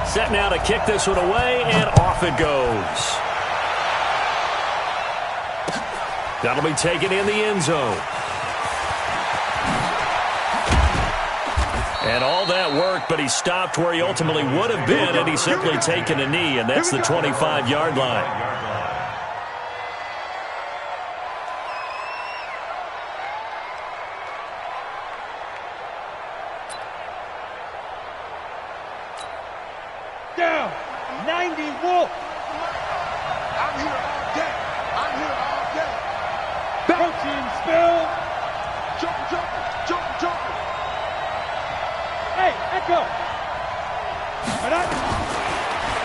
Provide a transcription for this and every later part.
Set now to kick this one away, and off it goes. That'll be taken in the end zone. And all that work, but he stopped where he ultimately would have been, and he's simply taken a knee, and that's the 25-yard line. Down, 90 Wolf. I'm here all day. I'm here all day. Protein spill. Jump. Hey, Echo.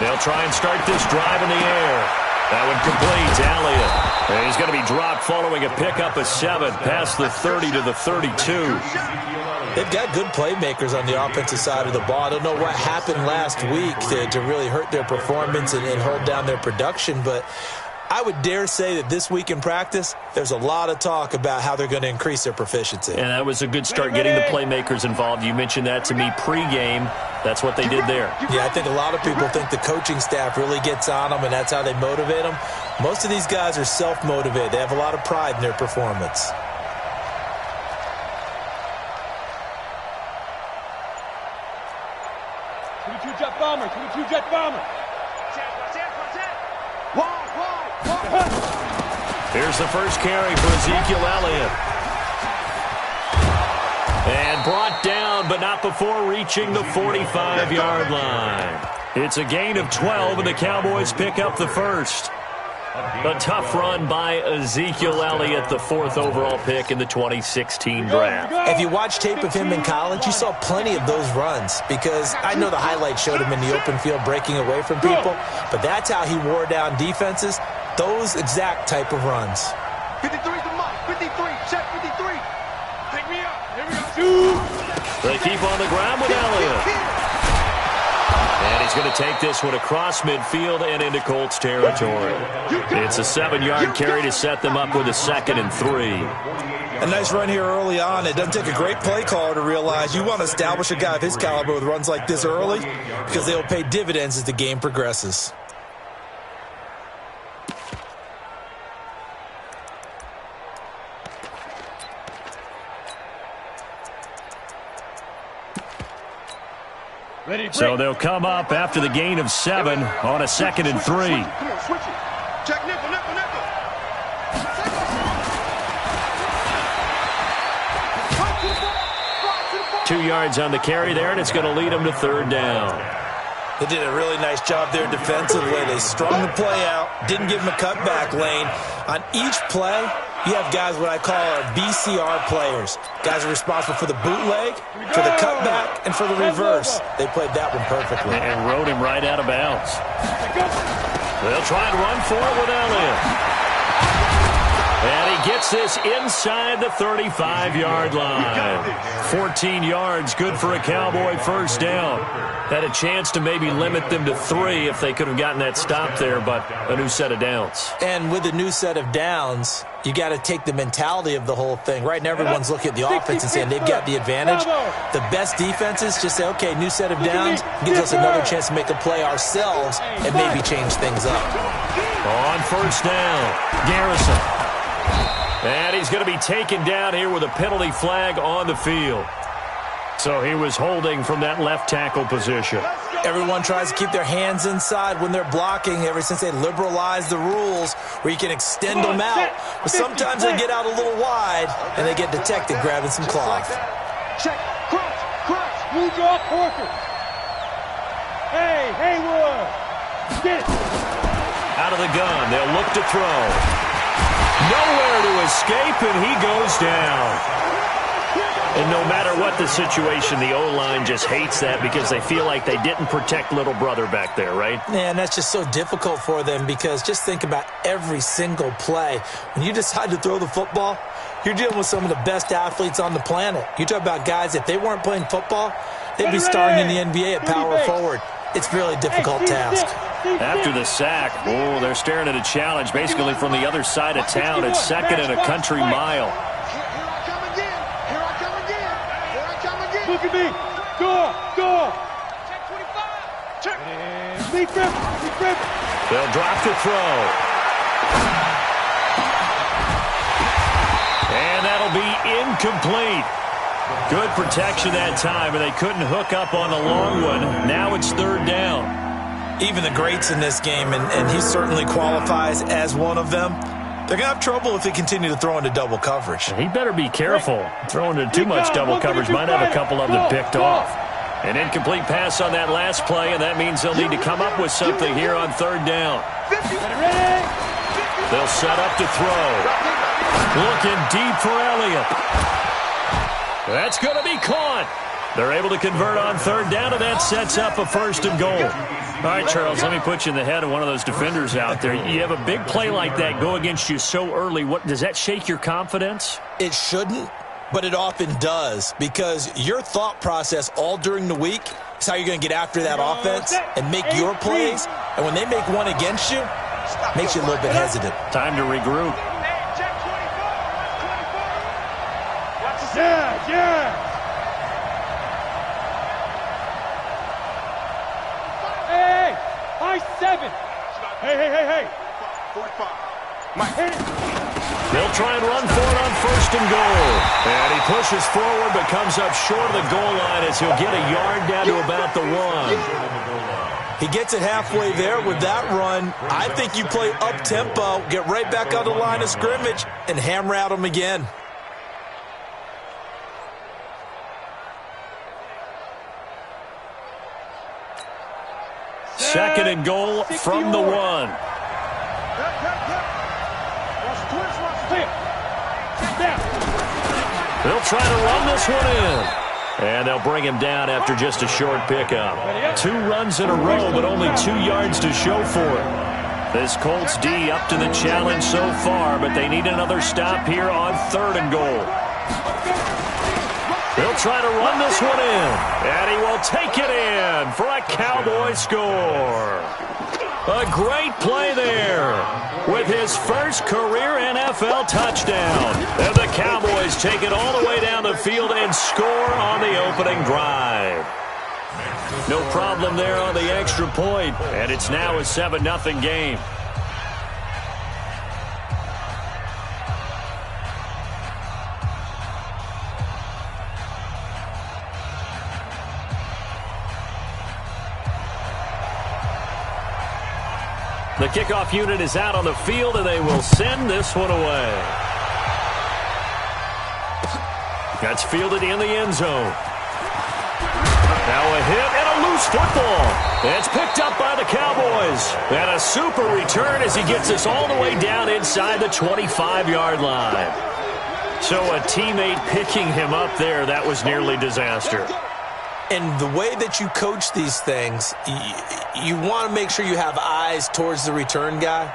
They'll try and start this drive in the air. That one complete to Elliott. And he's going to be dropped following a pickup of 7 past the 30 to the 32. They've got good playmakers on the offensive side of the ball. I don't know what happened last week to really hurt their performance and hold down their production, but I would dare say that this week in practice, there's a lot of talk about how they're going to increase their proficiency. And that was a good start getting the playmakers involved. You mentioned that to me pregame. That's what they did there. Yeah, I think a lot of people think the coaching staff really gets on them, and that's how they motivate them. Most of these guys are self-motivated. They have a lot of pride in their performance. Jet bomber. Here's the first carry for Ezekiel Elliott. And brought down, but not before reaching the 45-yard line. It's a gain of 12, and the Cowboys pick up the first. A tough run by Ezekiel Elliott, the 4th overall pick in the 2016 draft. If you watch tape of him in college, you saw plenty of those runs, because I know the highlights showed him in the open field breaking away from people, but that's how he wore down defenses, those exact type of runs. 53's the mark. 53. Check 53. Pick me up. Here we go. They keep on the ground with Elliott. And he's going to take this one across midfield and into Colts territory. It's a 7-yard carry to set them up with a 2nd and 3. A nice run here early on. It doesn't take a great play caller to realize you want to establish a guy of his caliber with runs like this early, because they'll pay dividends as the game progresses. So they'll come up after the gain of 7 on a 2nd and 3. Come on, switch it. Check nickel. 2 yards on the carry there, and it's going to lead them to 3rd down. They did a really nice job there defensively. They strung the play out, didn't give him a cutback lane. On each play, you have guys what I call our BCR players. Guys are responsible for the bootleg, for the cutback, and for the reverse. They played that one perfectly. And rode him right out of bounds. They'll try and run for it with Elliott. And he gets this inside the 35-yard line. 14 yards, good for a Cowboy first down. Had a chance to maybe limit them to 3 if they could have gotten that stop there, but a new set of downs. And with a new set of downs, you got to take the mentality of the whole thing. Right now, everyone's looking at the offense and saying they've got the advantage. The best defenses just say, okay, new set of downs, gives us another chance to make a play ourselves and maybe change things up. On first down, Garrison. And he's going to be taken down here with a penalty flag on the field. So he was holding from that left tackle position. Everyone tries to keep their hands inside when they're blocking ever since they liberalized the rules where you can extend them out. But sometimes they get out a little wide and they get detected grabbing some cloth. Check. Crunch. Move off Porter. Hey, Haywood. Get it. Out of the gun, they'll look to throw. Nowhere to escape, and he goes down. And no matter what the situation, the O-line just hates that because they feel like they didn't protect little brother back there, right? Man, that's just so difficult for them because just think about every single play. When you decide to throw the football, you're dealing with some of the best athletes on the planet. You talk about guys, if they weren't playing football, they'd be starring in the NBA at power forward. It's a really difficult task. After the sack, they're staring at a challenge basically from the other side of town. It's 2nd and a country mile. Look at me. Go. Lead grip. They'll drop to throw. And that'll be incomplete. Good protection that time, and they couldn't hook up on the long one. Now it's third down. Even the greats in this game, and he certainly qualifies as one of them, they're going to have trouble if they continue to throw into double coverage. He better be careful. Throwing into too much double coverage might have a couple of them picked off. An incomplete pass on that last play, and that means they'll need to come up with something here on third down. They'll set up to throw. Looking deep for Elliott. That's going to be caught. They're able to convert on third down, and that sets up a first and goal. All right, Charles, let me put you in the head of one of those defenders out there. You have a big play like that go against you so early. What does that shake your confidence? It shouldn't, but it often does, because your thought process all during the week is how you're going to get after that offense and make your plays. And when they make one against you, it makes you a little bit hesitant. Time to regroup. Yeah. Hey, high 7. Hey. 45. They'll try and run for it on first and goal. And he pushes forward but comes up short of the goal line as he'll get a yard down to about the 1. He gets it halfway there with that run. I think you play up-tempo, get right back on the line of scrimmage, and hammer at him again. Second and goal from the 1. They'll try to run this one in. And they'll bring him down after just a short pickup. 2 runs in a row, but only 2 yards to show for it. This Colts D up to the challenge so far, but they need another stop here on third and goal. They'll try to run this one in, and he will take it in for a Cowboy score. A great play there with his first career NFL touchdown. And the Cowboys take it all the way down the field and score on the opening drive. No problem there on the extra point, and it's now a 7-0 game. The kickoff unit is out on the field, and they will send this one away. That's fielded in the end zone. Now a hit and a loose football. It's picked up by the Cowboys. And a super return as he gets us all the way down inside the 25-yard line. So a teammate picking him up there, that was nearly disaster. And the way that you coach these things, you want to make sure you have eyes towards the return guy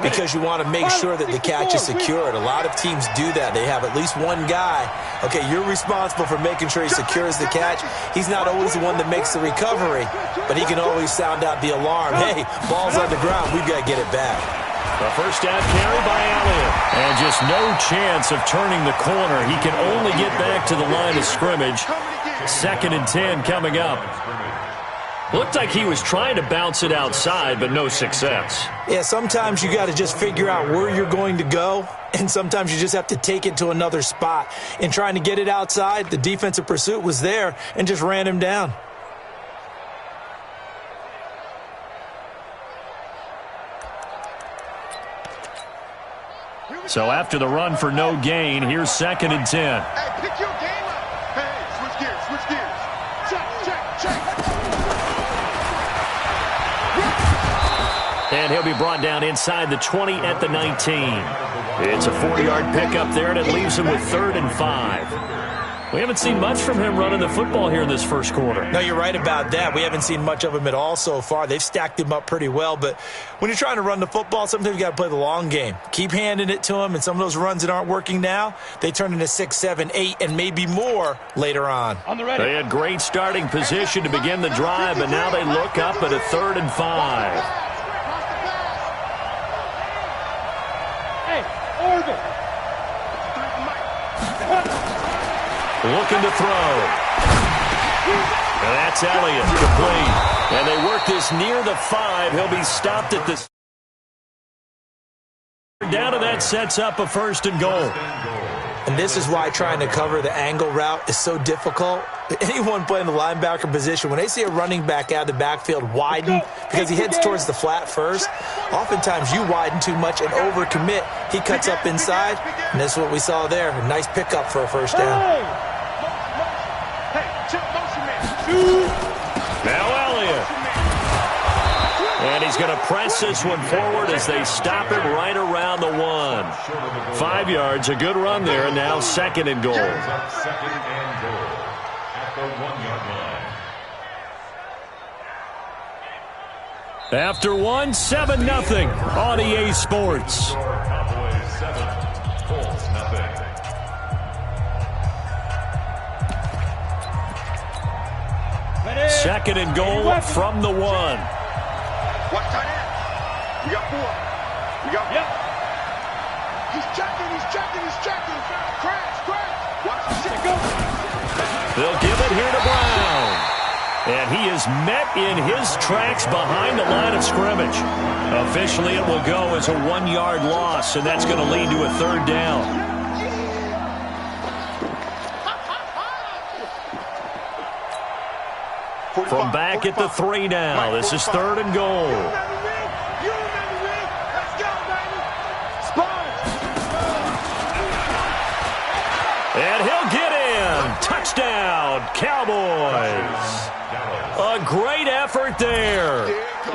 because you want to make sure that the catch is secured. A lot of teams do that. They have at least one guy. Okay, you're responsible for making sure he secures the catch. He's not always the one that makes the recovery, but he can always sound out the alarm. Hey, ball's on the ground. We've got to get it back. A first down carry by Elliott. And just no chance of turning the corner. He can only get back to the line of scrimmage. 2nd and 10 coming up. Looked like he was trying to bounce it outside, but no success. Yeah, sometimes you got to just figure out where you're going to go, and sometimes you just have to take it to another spot. In trying to get it outside, the defensive pursuit was there and just ran him down. So after the run for no gain, here's 2nd and 10. Hey, pick your game up. Hey, switch gears. Check. And he'll be brought down inside the 20 at the 19. It's a 4-yard pickup there, and it leaves him with 3rd and 5. We haven't seen much from him running the football here in this first quarter. No, you're right about that. We haven't seen much of him at all so far. They've stacked him up pretty well, but when you're trying to run the football, sometimes you got to play the long game. Keep handing it to him, and some of those runs that aren't working now, they turn into 6, 7, 8, and maybe more later on. They had great starting position to begin the drive, but now they look up at a 3rd and 5. Hey, Orbit. Looking to throw. And that's Elliott, complete. And they work this near the 5. He'll be stopped at the down, and that sets up a 1st and goal. And this is why trying to cover the angle route is so difficult. Anyone playing the linebacker position, when they see a running back out of the backfield widen because he heads towards the flat first, oftentimes you widen too much and overcommit. He cuts up inside, and this is what we saw there. A nice pickup for a 1st down. Now Elliott. And he's going to press this one forward as they stop him right around the 1. 5 yards, a good run there, and now 2nd and goal. 2nd and goal at the 1-yard line. After 1, 7-0 on EA Sports. Cowboys 7, Colts 0. Second and goal from the 1. Watch tight end. We got 4. We got 1. He's checking. Crash. Watch the shit go. They'll give it here to Brown. And he is met in his tracks behind the line of scrimmage. Officially, it will go as a 1-yard loss, and that's going to lead to a 3rd down. From back at the 3 now. This is 3rd and goal. And he'll get in. Touchdown, Cowboys. A great effort there.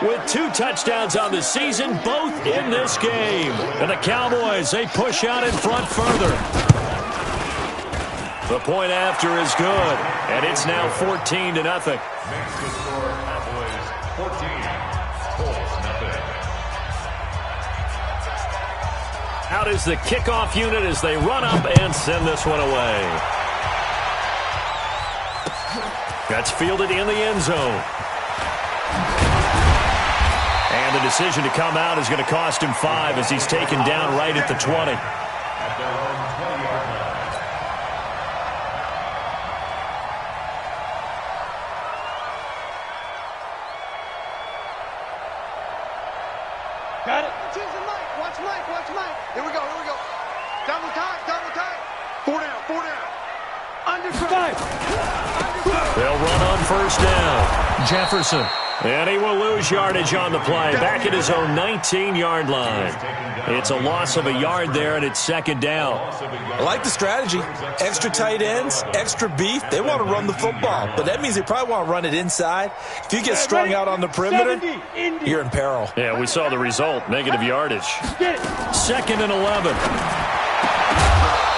With 2 touchdowns on the season, both in this game. And the Cowboys, they push out in front further. The point after is good, and it's now 14-0. Makes the score Cowboys 14, Colts 0. Out is the kickoff unit as they run up and send this one away. That's fielded in the end zone. And the decision to come out is going to cost him 5 as he's taken down right at the 20. At their own 20-yard line. Got it. Watch Mike. Here we go. Double time. 4 down. Under 5. They'll run on 1st down. Jefferson. And he will lose yardage on the play. Back at his own 19-yard line. It's a loss of a yard there, and it's 2nd down. I like the strategy. Extra tight ends, extra beef. They want to run the football, but that means they probably want to run it inside. If you get strung out on the perimeter, you're in peril. Yeah, we saw the result. Negative yardage. 2nd and 11.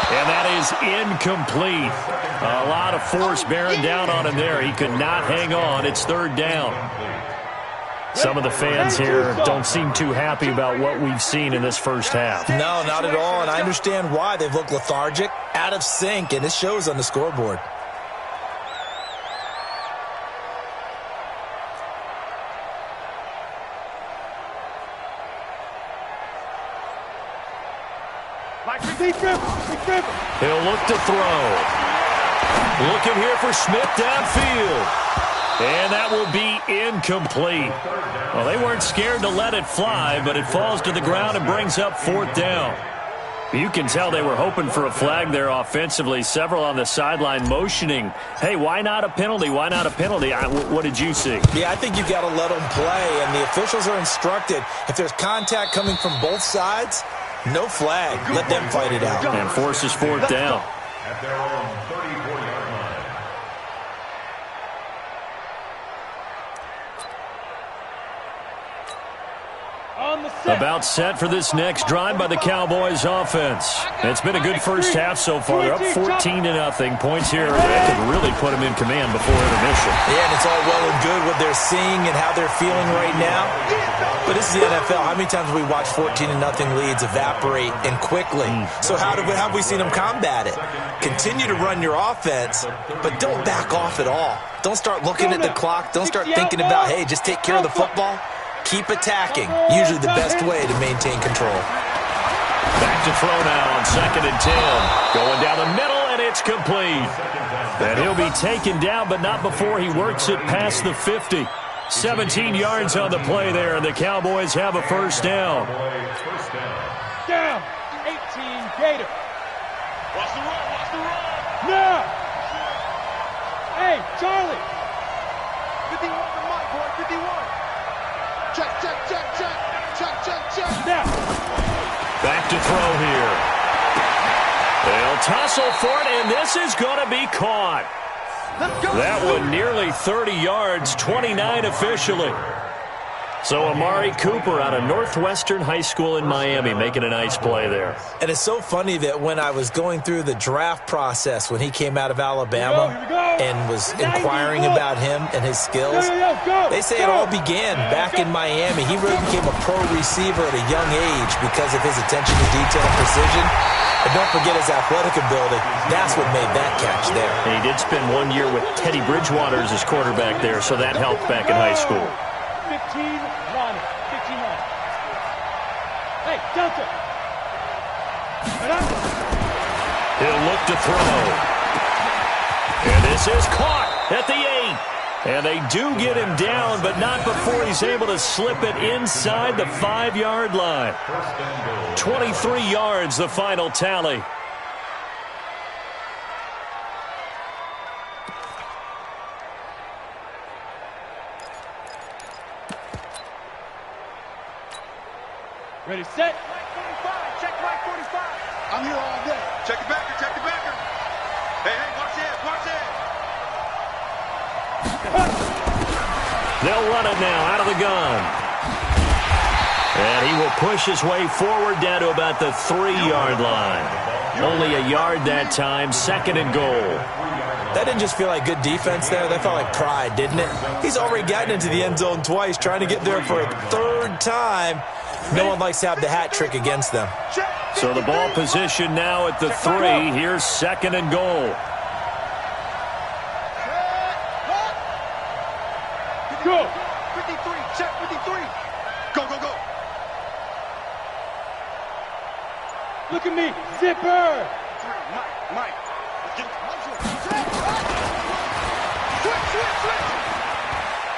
And that is incomplete. A lot of force bearing down on him there. He could not hang on. It's 3rd down. Some of the fans here don't seem too happy about what we've seen in this first half. No, not at all, and I understand why. They've looked lethargic, out of sync, and it shows on the scoreboard. He'll look to throw. Looking here for Smith downfield. And that will be incomplete. Well, they weren't scared to let it fly, but it falls to the ground and brings up 4th down. You can tell they were hoping for a flag there offensively. Several on the sideline motioning, hey, why not a penalty? Why not a penalty? What did you see? Yeah, I think you've got to let them play, and the officials are instructed. If there's contact coming from both sides, no flag. Let them fight it out. And forces 4th down. At their own 34-yard line. About set for this next drive by the Cowboys offense. It's been a good first half so far. They're up 14-0. Points here that could really put them in command before intermission. Yeah, and it's all well and good what they're seeing and how they're feeling right now. But this is the NFL. How many times have we watched 14-0 leads evaporate and quickly? So how have we seen them combat it? Continue to run your offense, but don't back off at all. Don't start looking at the clock. Don't start thinking about, hey, just take care of the football. Keep attacking. Usually the best way to maintain control. Back to throw now on 2nd and 10. Going down the middle, and it's complete. And he'll be taken down, but not before he works it past the 50. 17 yards on the play there, and the Cowboys have a first down. Down. 18 Gator. Watch the run, watch the run. Now. Hey, Charlie. 51 to Mike, boy, 51. Check, check, check, check. Check, check, check. Now. Back to throw here. They'll tussle for it, and this is going to be caught. That one nearly 30 yards, 29 officially. So Amari Cooper out of Northwestern High School in Miami making a nice play there. And it's so funny that when I was going through the draft process when he came out of Alabama and was inquiring about him and his skills, they say it all began back in Miami. He really became a pro receiver at a young age because of his attention to detail and precision. And don't forget his athletic ability. That's what made that catch there. And he did spend 1 year with Teddy Bridgewater as his quarterback there, so that helped back in high school. 15 line. 15 line. Hey, Delta. He'll look to throw. And this is caught at the 8. And they do get him down, but not before he's able to slip it inside the 5-yard line. 23 yards, the final tally. Ready, set. Right 45, check right 45. I'm here all day. Check the backer, check the backer. Hey, hey, watch it, watch it. They'll run it now out of the gun. And he will push his way forward down to about the 3-yard line. Only a yard that time, 2nd and goal. That didn't just feel like good defense there. That felt like pride, didn't it? He's already gotten into the end zone twice, trying to get there for a 3rd time. No one likes to have the hat trick against them. So the ball position now at the 3. Here's 2nd and goal. Go. 53, check 53. Go, go, go. Look at me. Zipper. Mike.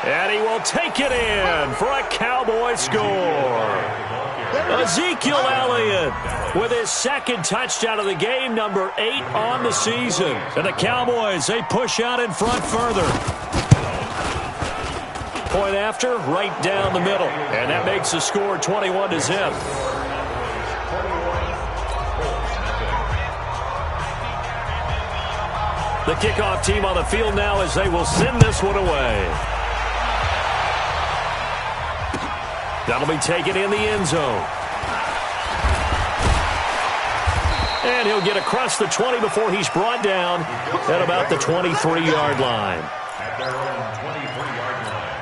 And he will take it in for a Cowboy score. Ezekiel Elliott with his 2nd touchdown of the game, number 8 on the season. And the Cowboys, they push out in front further. Point after, right down the middle. And that makes the score 21-0. The kickoff team on the field now as they will send this one away. That'll be taken in the end zone. And he'll get across the 20 before he's brought down at about the 23-yard line. At their own 23-yard line.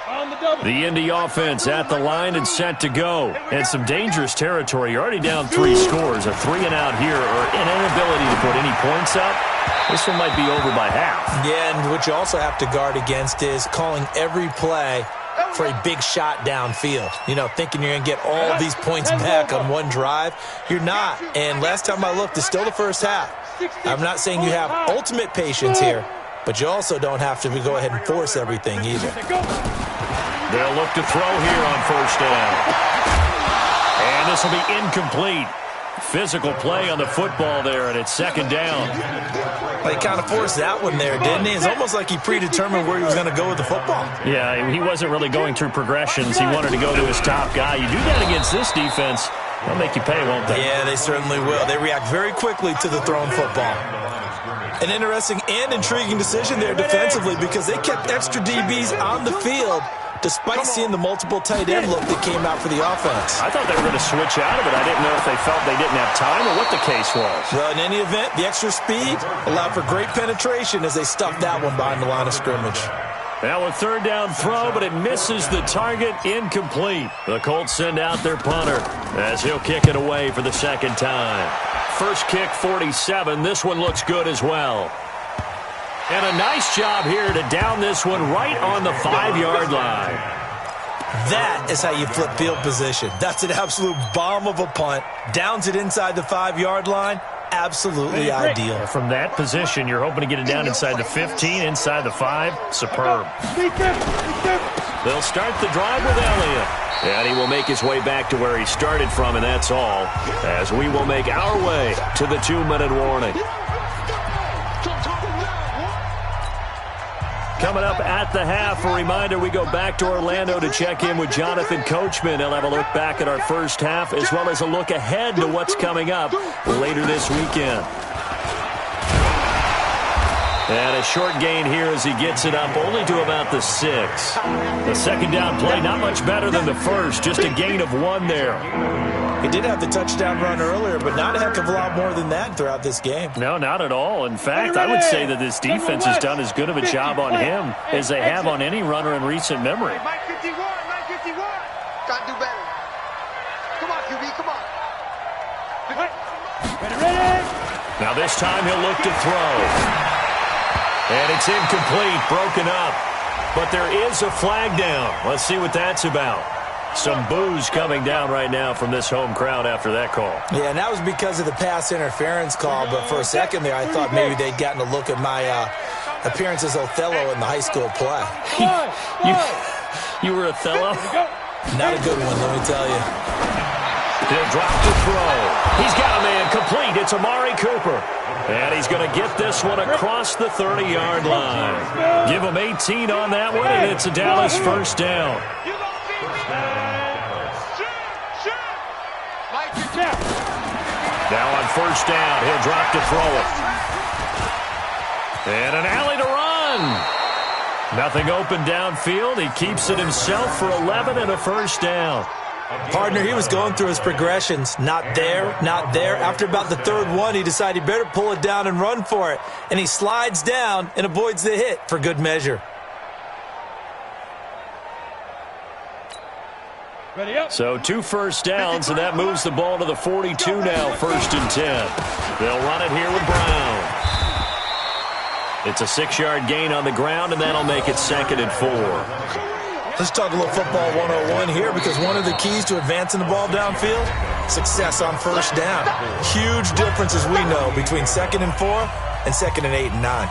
On the double. The Indy offense at the line and set to go. And some dangerous territory. You're already down 3 scores. A 3-and-out here or an inability to put any points up. This one might be over by half. Yeah, and what you also have to guard against is calling every play for a big shot downfield. You know, thinking you're going to get all these points back on one drive. You're not. And last time I looked, it's still the first half. I'm not saying you have ultimate patience here, but you also don't have to go ahead and force everything either. They'll look to throw here on 1st down. And this will be incomplete. Physical play on the football there, and it's 2nd down. Well, he kind of forced that one there, didn't he? It's almost like he predetermined where he was going to go with the football. Yeah, he wasn't really going through progressions. He wanted to go to his top guy. You do that against this defense, they'll make you pay, won't they? Yeah, they certainly will. They react very quickly to the thrown football. An interesting and intriguing decision there defensively because they kept extra DBs on the field despite seeing the multiple tight end look that came out for the offense. I thought they were going to switch out of it. I didn't know if they felt they didn't have time or what the case was. Well, in any event, the extra speed allowed for great penetration as they stuffed that one behind the line of scrimmage. Now a 3rd down throw, but it misses the target, incomplete. The Colts send out their punter as he'll kick it away for the 2nd time. First kick, 47. This one looks good as well. And a nice job here to down this one right on the 5-yard line. That is how you flip field position. That's an absolute bomb of a punt. Downs it inside the 5-yard line. absolutely ideal. From that position, you're hoping to get it down inside the 15, inside the 5. Superb. They'll start the drive with Elliott. And he will make his way back to where he started from, and that's all, as we will make our way to the 2-minute warning. Coming up at the half, a reminder, we go back to Orlando to check in with Jonathan Coachman. He'll have a look back at our first half, as well as a look ahead to what's coming up later this weekend. And a short gain here as he gets it up only to about the 6. The second down play, not much better than the first, just a gain of 1 there. He did have the touchdown run earlier, but not a heck of a lot more than that throughout this game. No, not at all. In fact, I would say that this defense has done as good of a job on him as they have on any runner in recent memory. Mike 51, Mike 51. Gotta do better. Come on, QB, come on. Ready. Now this time he'll look to throw. And it's incomplete, broken up. But there is a flag down. Let's see what that's about. Some boos coming down right now from this home crowd after that call. Yeah, and that was because of the pass interference call. But for a second there, I thought maybe they'd gotten a look at my appearance as Othello in the high school play. You were Othello? Not a good one, let me tell you. He'll drop to throw. He's got a man complete. It's Amari Cooper. And he's going to get this one across the 30-yard line. Give him 18 on that one, and it's a Dallas first down. Now on first down, he'll drop to throw it. And an alley to run. Nothing open downfield. He keeps it himself for 11 and a first down. Partner, he was going through his progressions. Not there, not there. After about the third one, he decided he better pull it down and run for it. And he slides down and avoids the hit for good measure. Ready up. So 2 first downs, and that moves the ball to the 42 now, 1st and 10. They'll run it here with Brown. It's a 6-yard gain on the ground, and that'll make it 2nd and 4. Let's talk a little football 101 here, because one of the keys to advancing the ball downfield, success on first down. Huge difference, as we know, between 2nd and 4 and 2nd and 8 and 9.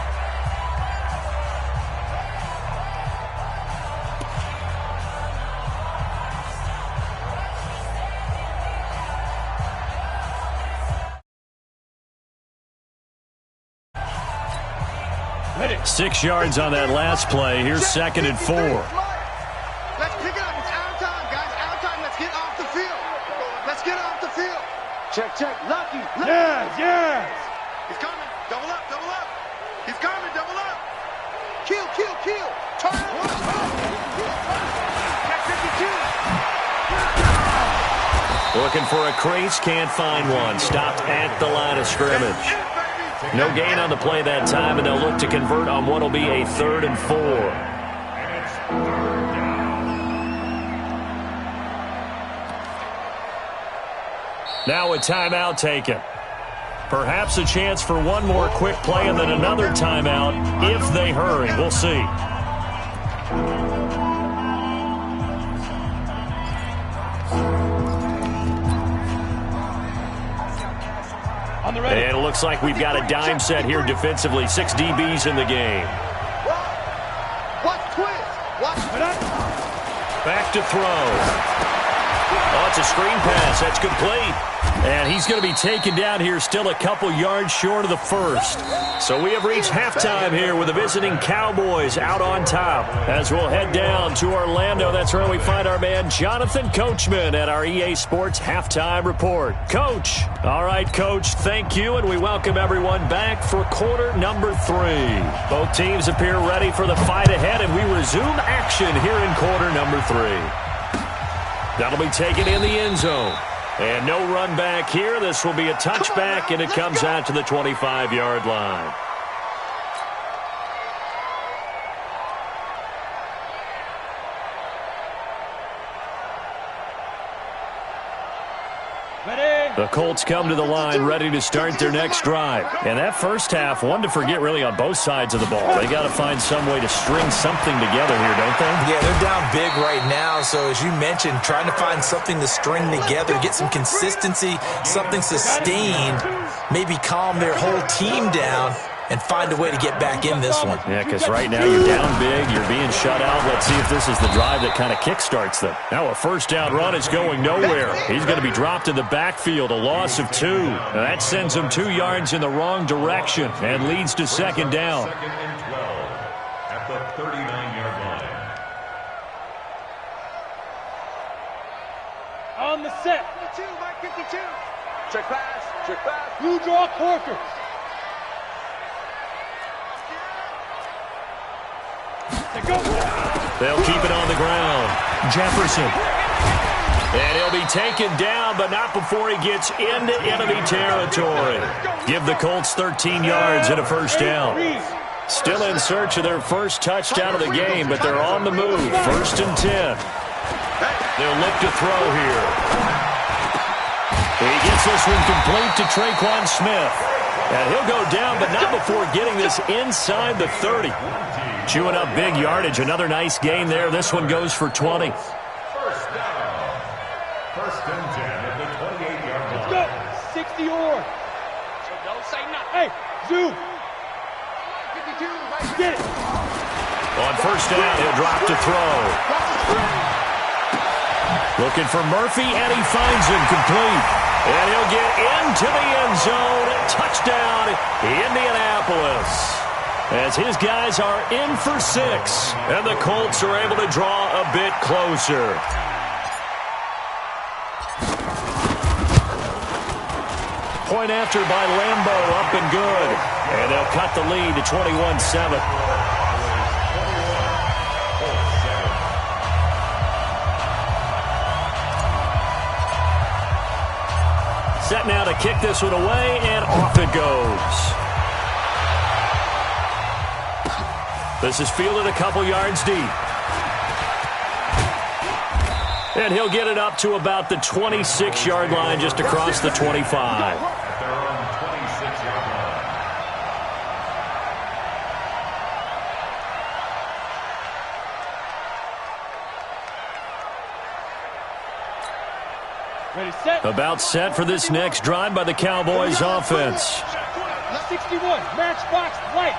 Ready. 6 yards on that last play. Here's 2nd and 4. Let's pick it up. It's our time, guys. Our time. Let's get off the field. Let's get off the field. Check. Lucky. Yes. He's coming. Double up. He's coming. Double up. Kill. Turn it. Check 52. Looking for a crease, can't find one. Stopped at the line of scrimmage. No gain on the play that time, and they'll look to convert on what will be a 3rd and 4. Now a timeout taken. Perhaps a chance for one more quick play and then another timeout if they hurry. We'll see. And it looks like we've got a dime set here defensively. 6 DBs in the game. Watch twist. Back to throw. Oh, it's a screen pass. That's complete. And he's going to be taken down here still a couple yards short of the first. So we have reached halftime here with the visiting Cowboys out on top. As we'll head down to Orlando, that's where we find our man Jonathan Coachman at our EA Sports Halftime Report. Coach. All right, Coach, thank you, and we welcome everyone back for quarter number 3. Both teams appear ready for the fight ahead, and we resume action here in quarter number 3. That'll be taken in the end zone. And no run back here. This will be a touchback, and it comes out to the 25-yard line. Ready. The Colts come to the line ready to start their next drive. And that first half, one to forget really on both sides of the ball. They got to find some way to string something together here, don't they? Yeah, they're down big right now. So as you mentioned, trying to find something to string together, get some consistency, something sustained, maybe calm their whole team down and find a way to get back in this one. Yeah, because right now you're down big, you're being shut out. Let's see if this is the drive that kind of kickstarts them. Now a first down run is going nowhere. He's going to be dropped in the backfield, a loss of 2. Now that sends him 2 yards in the wrong direction and leads to second down. Second and 12 at the 39-yard line. On the set. 52, Mike 52. Check pass, check pass. Blue draw Corker. They'll keep it on the ground. Jefferson. And he'll be taken down, but not before he gets into enemy territory. Give the Colts 13 yards and a first down. Still in search of their first touchdown of the game, but they're on the move. First and 10. They'll look to throw here. He gets this one complete to Traquan Smith. And he'll go down, but not before getting this inside the 30. Chewing up big yardage. Another nice gain there. This one goes for 20. First down. First and 10 at the 28-yard line. Let's go. 60 or. So don't say nothing. Hey, zoom. 52, Mike. Get it. On first down, he'll drop to throw. Looking for Murphy, and he finds him complete. And he'll get into the end zone. Touchdown, Indianapolis. As his guys are in for 6. And the Colts are able to draw a bit closer. Point after by Lambo, up and good. And they'll cut the lead to 21-7. Set now to kick this one away, and off it goes. This is fielded a couple yards deep. And he'll get it up to about the 26-yard line, just across the 25. Ready, set. About set for this next drive by the Cowboys offense. 61, matchbox, lights.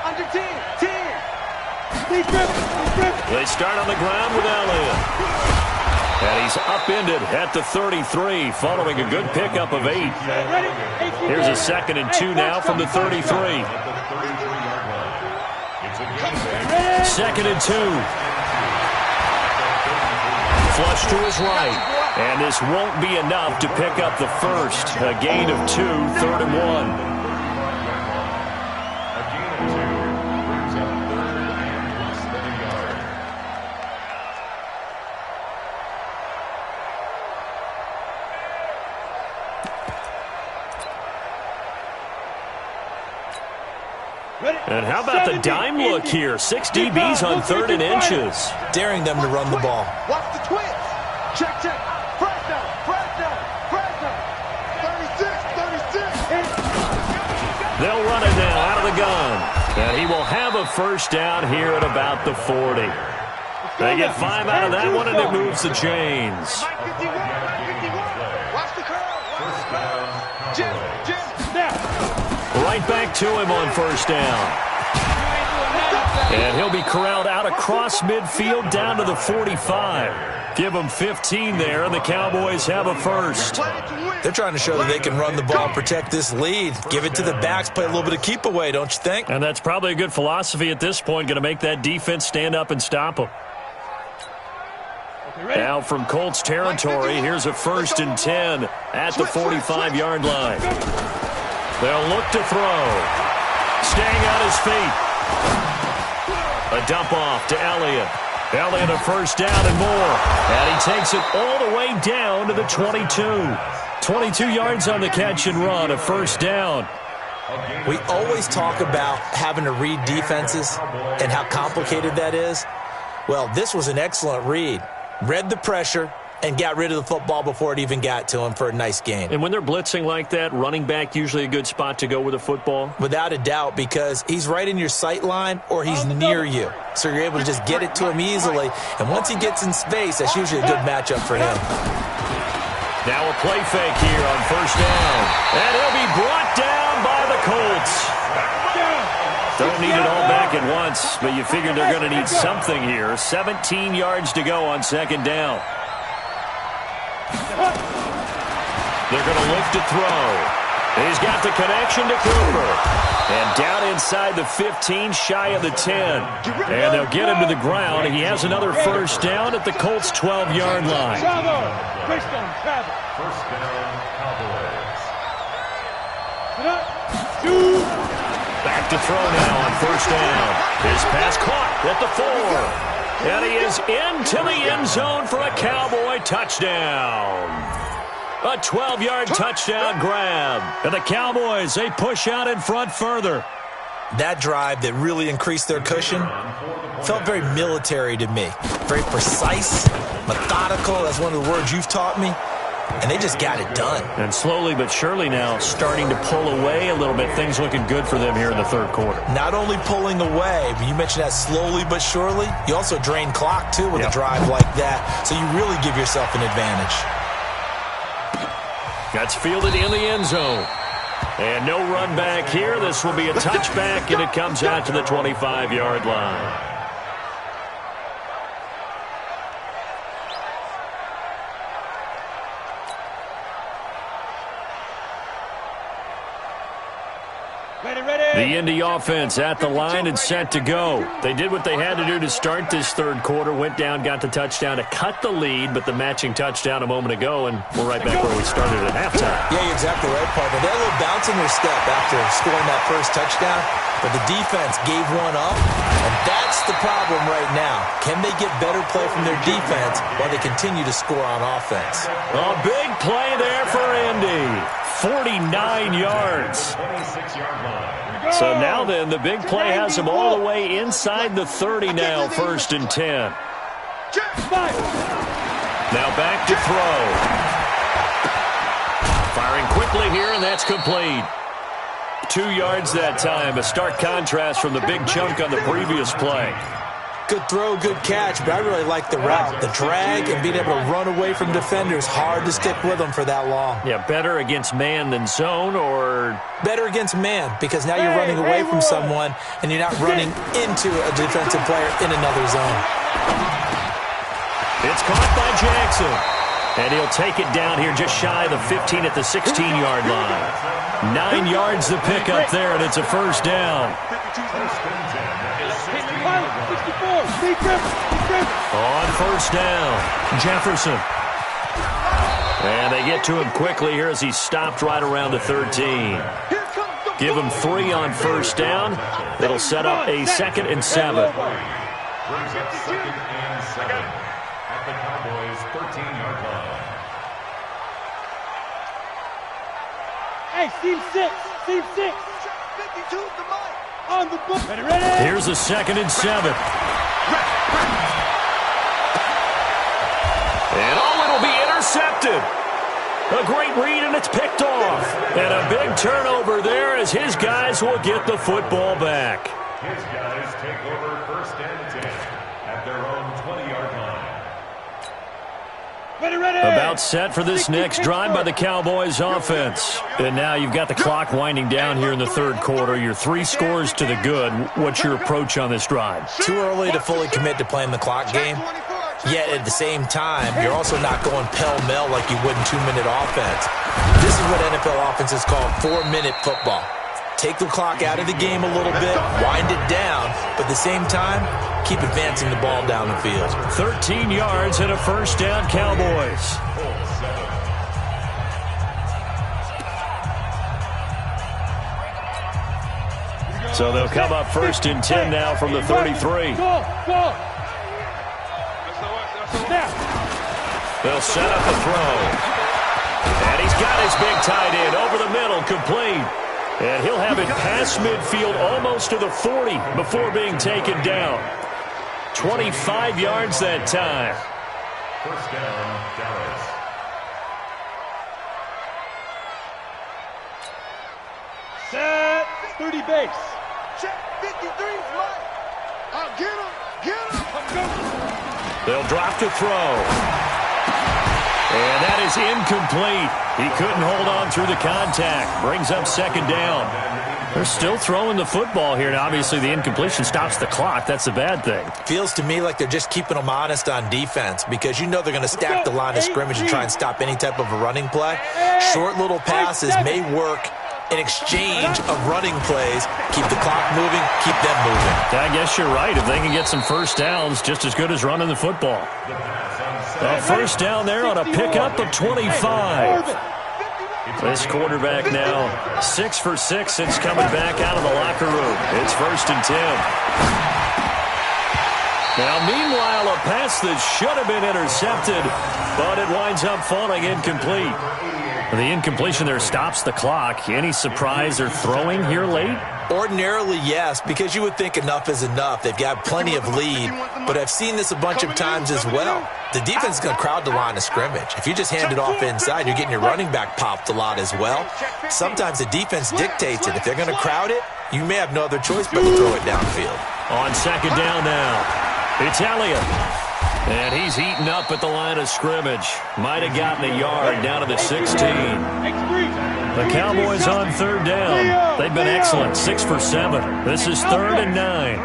Under 10, 10. Please rip. They start on the ground with Elliott. And he's upended at the 33, following a good pickup of 8. Ready? Here's a second and 2 now from the 33. Second and 2. Flush to his right. And this won't be enough to pick up the first. A gain of 2, 3rd and 1. And how about the dime look here? 6 DBs on 3rd and inches. Daring them to run the ball. Watch the twitch. Check. Fresno. 36. They'll run it now out of the gun. And he will have a first down here at about the 40. They get 5 out of that one, and it moves the chains. Mike 51. Watch the curl. Jim. Right back to him on first down. And he'll be corralled out across midfield down to the 45. Give them 15 there, and the Cowboys have a first. They're trying to show that they can run the ball, protect this lead. Give it to the backs, play a little bit of keep away, don't you think? And that's probably a good philosophy at this point, going to make that defense stand up and stop them. Now from Colts territory, here's a first and 10 at the 45-yard line. They'll look to throw. Staying on his feet. A dump off to Elliott. Elliott a first down and more. And he takes it all the way down to the 22. 22 yards on the catch and run, a first down. We always talk about having to read defenses and how complicated that is. Well, this was an excellent read. Read the pressure and got rid of the football before it even got to him for a nice gain. And when they're blitzing like that, running back usually a good spot to go with the football? Without a doubt, because he's right in your sight line or he's near you. So you're able to just get it to him easily. And once he gets in space, that's usually a good matchup for him. Now a play fake here on first down. And he'll be brought down by the Colts. Don't need it all back at once, but you figure they're going to need something here. 17 yards to go on second down. They're going to look to throw. He's got the connection to Cooper. And down inside the 15, shy of the 10. And they'll get him to the ground. He has another first down at the Colts' 12-yard line. First down, Cowboys. Back to throw now on first down. His pass caught at the 4. And he is into the end zone for a Cowboy touchdown. A 12-yard touchdown grab. And the Cowboys, they push out in front further. That drive that really increased their cushion felt very military to me. Very precise, methodical. That's one of the words you've taught me. And they just got it done. And slowly but surely now starting to pull away a little bit. Things looking good for them here in the third quarter. Not only pulling away, but you mentioned that slowly but surely. You also drain clock, too, with a drive like that. So you really give yourself an advantage. That's fielded in the end zone. And no run back here. This will be a touchback, and it comes out to the 25-yard line. The Indy offense at the line and set to go. They did what they had to do to start this third quarter. Went down, got the touchdown to cut the lead, but the matching touchdown a moment ago, and we're right back where we started at halftime. Yeah, you're exactly right, partner. They had a little bounce in their step after scoring that first touchdown, but the defense gave one up, and that's the problem right now. Can they get better play from their defense while they continue to score on offense? A big play there for Indy. 49 yards. 26-yard line. So now then, the big play has him all the way inside the 30 now, 1st and 10. Now back to throw. Firing quickly here, and that's complete. 2 yards that time, a stark contrast from the big chunk on the previous play. Good throw, good catch, but I really like the route. The drag and being able to run away from defenders, hard to stick with them for that long. Yeah, better against man than zone, or? Better against man, because now you're running away from someone and you're not running into a defensive player in another zone. It's caught by Jackson. And he'll take it down here just shy of the 15 at the 16-yard line. 9 yards to pick up there, and it's a first down. On first down, Jefferson. And they get to him quickly here as he stopped right around the 13. Give him 3 on first down. It'll set up a 2nd and 7. Brings up 2nd and 7 at the Cowboys' 13-yard line. Hey, Steve 6. Steve 6. 52 to Mike. On the book. Ready. Here's a 2nd and 7. And it'll be intercepted. A great read, and it's picked off. And a big turnover there as his guys will get the football back. His guys take over 1st and 10 at their own 20-yard line. Ready. About set for this next drive by the Cowboys offense. And now you've got the clock winding down here in the third quarter. You're 3 scores to the good. What's your approach on this drive? Too early to fully commit to playing the clock game. Yet at the same time, you're also not going pell-mell like you would in 2-minute offense. This is what NFL offenses call 4-minute football. Take the clock out of the game a little bit, wind it down, but at the same time, keep advancing the ball down the field. 13 yards and a first down, Cowboys. So they'll come up 1st and 10 now from the 33. Go. They'll set up the throw. And he's got his big tight end over the middle, complete. And he'll have it past midfield almost to the 40 before being taken down. 25 yards that time. First down, Dallas. Set. 30 base. Check 53's Mike. Get him. Get him. They'll drop to throw. And that is incomplete. He couldn't hold on through the contact. Brings up second down. They're still throwing the football here, and obviously the incompletion stops the clock. That's a bad thing. Feels to me like they're just keeping them honest on defense because you know they're going to stack the line of scrimmage and try and stop any type of a running play. Short little passes may work in exchange of running plays. Keep the clock moving, keep them moving. I guess you're right. If they can get some first downs, just as good as running the football. A first down there on a pickup of 25. This quarterback now 6 for 6 since coming back out of the locker room. It's 1st and 10. Now, meanwhile, a pass that should have been intercepted, but it winds up falling incomplete. The incompletion there stops the clock. Any surprise they're throwing here late? Ordinarily, yes, because you would think enough is enough. They've got plenty of lead, but I've seen this a bunch of times as well. The defense is going to crowd the line of scrimmage. If you just hand it off inside, you're getting your running back popped a lot as well. Sometimes the defense dictates it. If they're going to crowd it, you may have no other choice but to throw it downfield. On second down now, it's Elliott. And he's eaten up at the line of scrimmage. Might have gotten a yard down to the 16. The Cowboys on third down. They've been excellent, 6 for 7. This is 3rd and 9.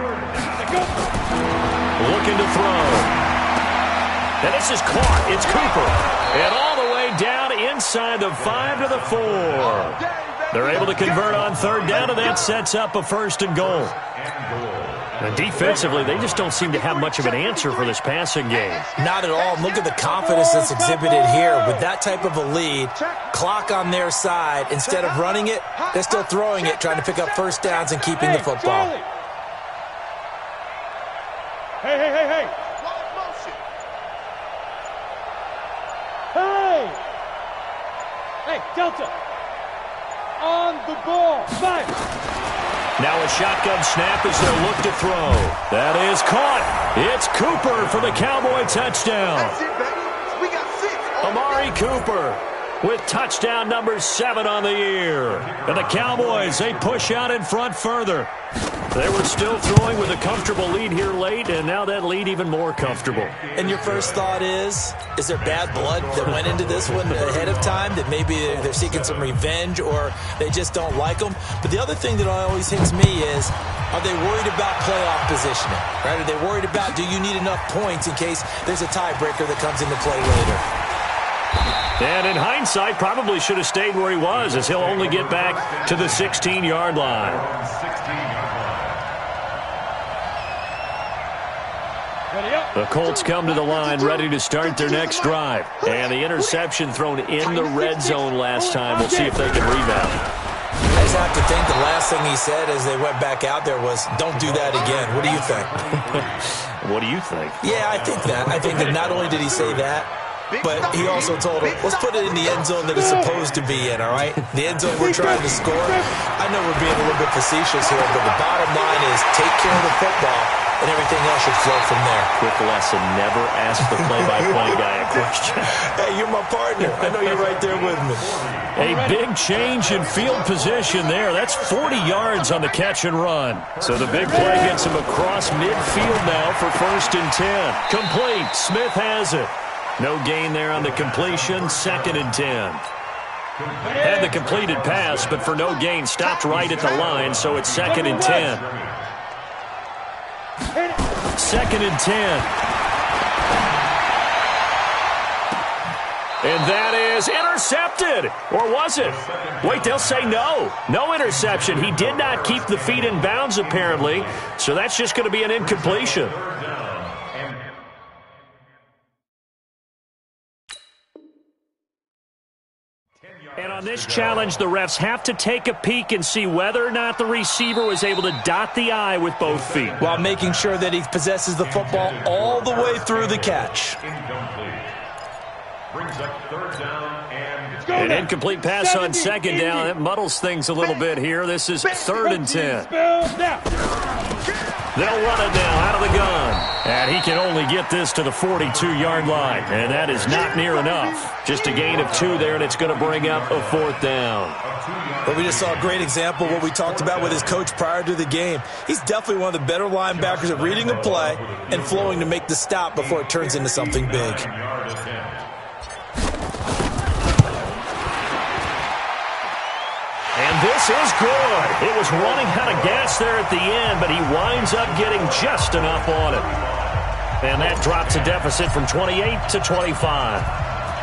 Looking to throw. And this is caught. It's Cooper. And all the way down inside the 5 to the 4. They're able to convert on third down, and that sets up a 1st and goal. And defensively, they just don't seem to have much of an answer for this passing game. Not at all. Look at the confidence that's exhibited here. With that type of a lead, clock on their side, instead of running it, they're still throwing it, trying to pick up first downs and keeping the football. Hey. Hey, Delta. On the ball. 5. Now a shotgun snap as they look to throw. That is caught. It's Cooper for the Cowboy touchdown. That's it, baby. We got 6. Amari Cooper with touchdown number 7 on the year. And the Cowboys, they push out in front further. They were still throwing with a comfortable lead here late, and now that lead even more comfortable. And your first thought is there bad blood that went into this one ahead of time, that maybe they're seeking some revenge or they just don't like them? But the other thing that always hits me is, are they worried about playoff positioning? Right? Are they worried about, do you need enough points in case there's a tiebreaker that comes into play later? And in hindsight, probably should have stayed where he was, as he'll only get back to the 16-yard line. The Colts come to the line ready to start their next drive. And the interception thrown in the red zone last time. We'll see if they can rebound. I just have to think the last thing he said as they went back out there was, don't do that again. What do you think? What do you think? Yeah, I think that. I think that not only did he say that, but he also told him, let's put it in the end zone that it's supposed to be in, all right? The end zone we're trying to score. I know we're being a little bit facetious here, but the bottom line is take care of the football, and everything else should flow from there. Quick lesson, never ask the play-by-play guy a question. Hey, you're my partner. I know you're right there with me. A big change in field position there. That's 40 yards on the catch and run. So the big play gets him across midfield now for 1st and 10. Complete. Smith has it. No gain there on the completion. 2nd and 10. Had the completed pass, but for no gain, stopped right at the line, so it's 2nd and 10. 2nd and 10. And that is intercepted. Or was it? Wait, they'll say no. No interception. He did not keep the feet in bounds, apparently, so that's just going to be an incompletion. And on this challenge, the refs have to take a peek and see whether or not the receiver was able to dot the I with both feet, while making sure that he possesses the football all the way through the catch. Brings up 3rd down and an incomplete pass on 2nd down. That muddles things a little bit here. This is 3rd and 10. They'll run it now out of the gun. And he can only get this to the 42-yard line. And that is not near enough. Just a gain of 2 there, and it's going to bring up a 4th down. But we just saw a great example of what we talked about with his coach prior to the game. He's definitely one of the better linebackers at reading a play and flowing to make the stop before it turns into something big. And this is good. It was running out of gas there at the end, but he winds up getting just enough on it. And that drops a deficit from 28 to 25.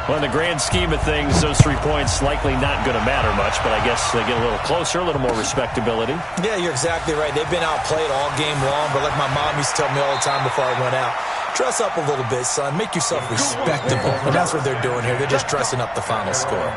Well, in the grand scheme of things, those 3 points likely not going to matter much, but I guess they get a little closer, a little more respectability. Yeah, you're exactly right. They've been outplayed all game long, but like my mom used to tell me all the time before I went out, dress up a little bit, son. Make yourself respectable. And that's what they're doing here. They're just dressing up the final score.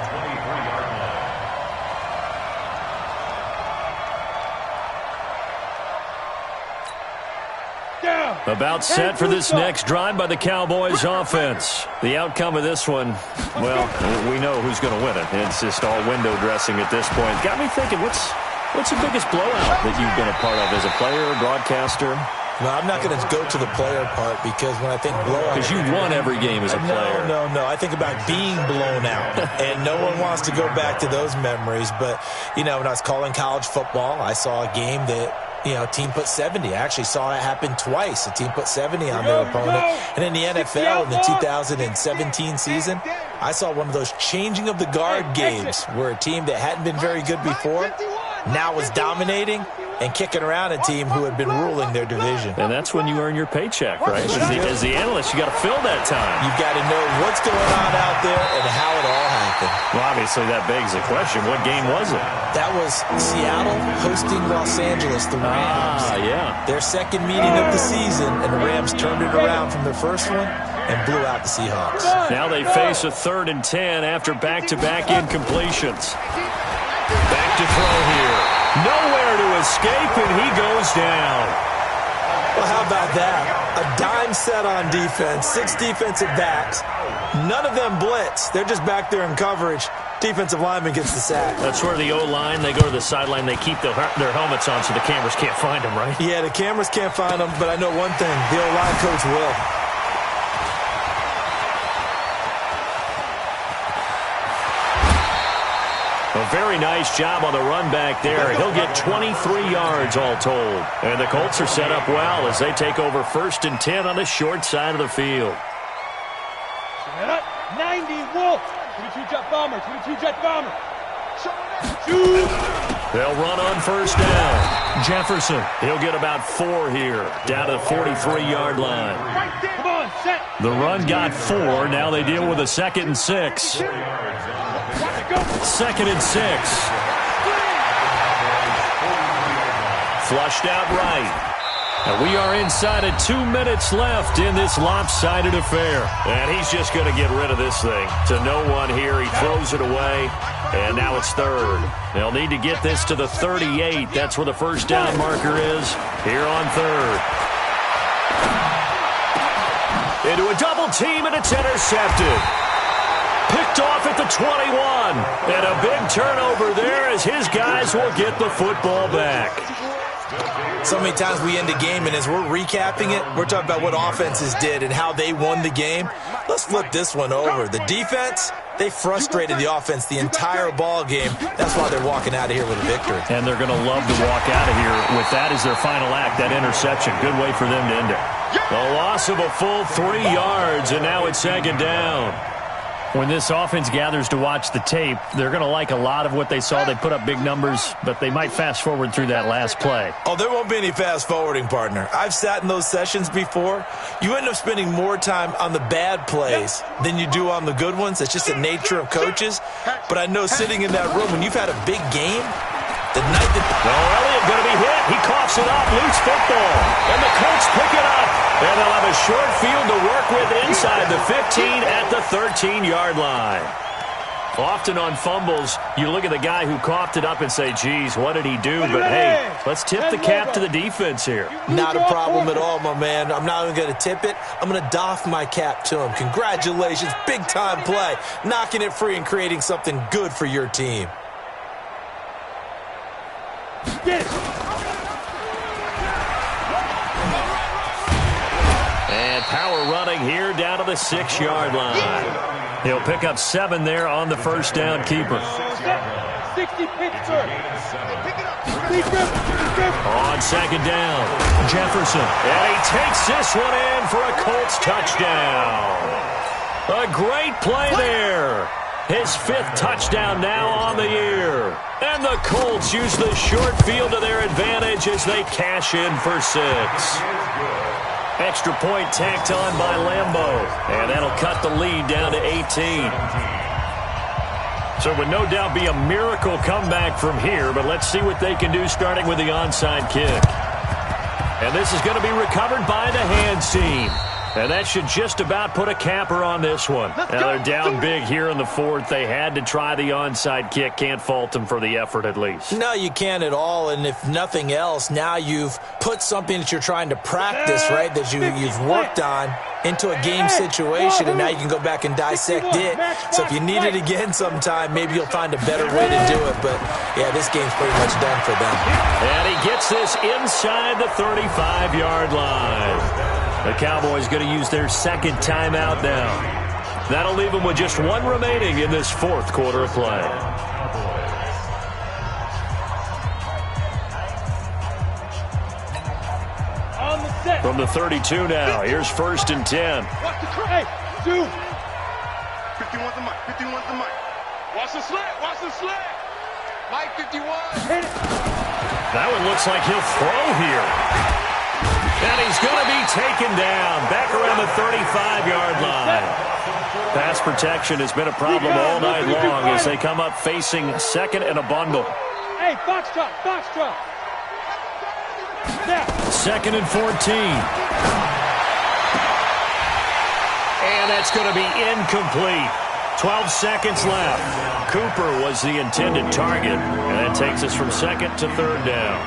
About set for this next drive by the Cowboys offense. The outcome of this one, well, we know who's going to win it. It's just all window dressing at this point. Got me thinking, what's the biggest blowout that you've been a part of as a player, broadcaster? No, I'm not going to go to the player part because when I think blowout... Because you won every game as a player. No. I think about being blown out. And no one wants to go back to those memories. But, you know, when I was calling college football, I saw a game that... You know, a team put 70. I actually saw it happen twice. A team put 70 on their opponent. And in the NFL, in the 2017 season, I saw one of those changing of the guard games where a team that hadn't been very good before now was dominating and kicking around a team who had been ruling their division. And that's when you earn your paycheck, right? As the analyst, you got to fill that time. You've got to know what's going on out there and how it all happened. Well, obviously, that begs the question, what game was it? That was Seattle hosting Los Angeles, the Rams. Yeah. Their second meeting of the season, and the Rams turned it around from their first one and blew out the Seahawks. Now they face a 3rd and 10 after back-to-back incompletions. Back to throw here. Nowhere to escape, and he goes down. Well, how about that? A dime set on defense, 6 defensive backs. None of them blitz. They're just back there in coverage. Defensive lineman gets the sack. That's where the O-line, they go to the sideline, they keep their helmets on so the cameras can't find them, right? Yeah, the cameras can't find them, but I know one thing. The O-line coach will. A very nice job on the run back there. He'll get 23 yards all told. And the Colts are set up well as they take over 1st and 10 on the short side of the field. 90 Wolf. 22 jet bomber. 22 jet bomber. They'll run on 1st down. Jefferson, he'll get about 4 here, down to the 43-yard line. Come on, set. The run got 4. Now they deal with a 2nd and 6. 2nd and 6. Flushed out right. And we are inside of 2 minutes left in this lopsided affair. And he's just going to get rid of this thing. To no one here. He throws it away. And now it's 3rd. They'll need to get this to the 38. That's where the 1st down marker is here on 3rd. Into a double team, and it's intercepted. Picked off at the 21. And a big turnover there as his guys will get the football back. So many times we end a game, and as we're recapping it, we're talking about what offenses did and how they won the game. Let's flip this one over. The defense, they frustrated the offense the entire ball game. That's why they're walking out of here with a victory. And they're going to love to walk out of here with that as their final act, that interception. Good way for them to end it. The loss of a full 3 yards, and now it's 2nd down. When this offense gathers to watch the tape, they're going to like a lot of what they saw. They put up big numbers, but they might fast forward through that last play. Oh, there won't be any fast forwarding, partner. I've sat in those sessions before. You end up spending more time on the bad plays than you do on the good ones. It's just the nature of coaches. But I know sitting in that room, when you've had a big game, the night that... Oh, Elliott going to be hit. He coughs it up, loose football. And the Colts pick it up. And they'll have a short field to work with inside the 15 at the 13-yard line. Often on fumbles, you look at the guy who coughed it up and say, geez, what did he do? But, hey, let's tip the cap to the defense here. Not a problem at all, my man. I'm not even going to tip it. I'm going to doff my cap to him. Congratulations. Big-time play. Knocking it free and creating something good for your team. Get it. power running here down to the 6-yard line. He'll pick up 7 there on the first down keeper. 60 Pittsburgh. On second down, Jefferson. And he takes this one in for a Colts touchdown. A great play there. His 5th touchdown now on the year. And the Colts use the short field to their advantage as they cash in for 6. Extra point tacked on by Lambeau. And that'll cut the lead down to 18. So it would no doubt be a miracle comeback from here, but let's see what they can do starting with the onside kick. And this is going to be recovered by the hands team. And that should just about put a capper on this one. Now they're down big here in the 4th. They had to try the onside kick. Can't fault them for the effort at least. No, you can't at all. And if nothing else, now you've put something that you're trying to practice, right, that you've worked on into a game situation, and now you can go back and dissect it. So if you need it again sometime, maybe you'll find a better way to do it. But, yeah, this game's pretty much done for them. And he gets this inside the 35-yard line. The Cowboys going to use their 2nd timeout now. That'll leave them with just 1 remaining in this 4th quarter of play. On the set. From the 32 now, here's 1st and 10. Watch the hey, 2. 51's the mic. 51's the mic. Watch the slant. Watch the slant. Mike 51. Hit it. That one looks like he'll throw here. And he's going to be taken down back around the 35-yard line. Pass protection has been a problem all night long as they come up facing 2nd and a bundle. Hey, box drop. Yeah. 2nd and 14. And that's going to be incomplete. 12 seconds left. Cooper was the intended target. And that takes us from 2nd to 3rd down.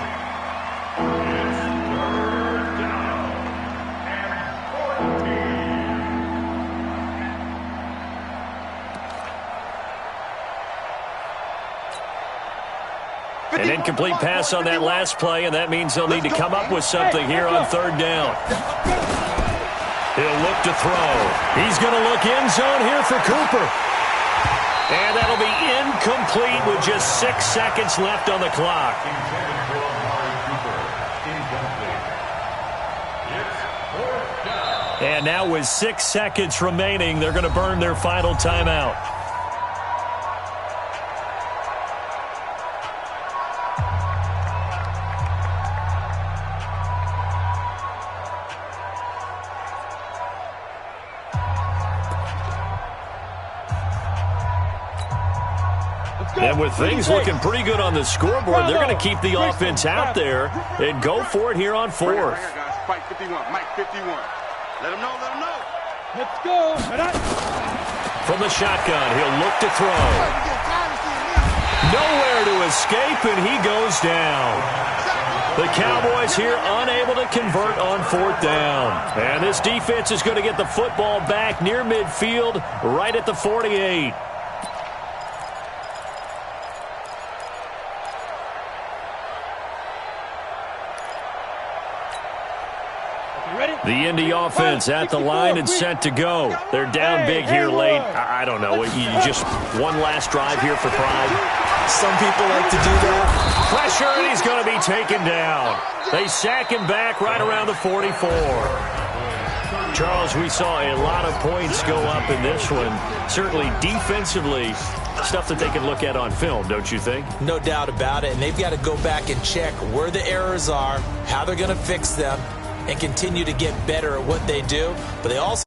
An incomplete pass on that last play, and that means they'll need to come up with something here on 3rd down. He'll look to throw. He's going to look end zone here for Cooper. And that'll be incomplete with just 6 seconds left on the clock. And now with 6 seconds remaining, they're going to burn their final timeout. And with things looking pretty good on the scoreboard, they're going to keep the offense out there and go for it here on 4th. Right here, guys. Fight 51. Mike 51. Let him know. Let him know. Let's go. From the shotgun, he'll look to throw. Nowhere to escape, and he goes down. The Cowboys here unable to convert on 4th down. And this defense is going to get the football back near midfield, right at the 48. The Indy offense at the line and set to go. They're down big here late. I don't know. Just one last drive here for pride. Some people like to do that. Pressure, and he's going to be taken down. They sack him back right around the 44. Charles, we saw a lot of points go up in this one. Certainly defensively, stuff that they can look at on film, don't you think? No doubt about it. And they've got to go back and check where the errors are, how they're going to fix them, and continue to get better at what they do. But they also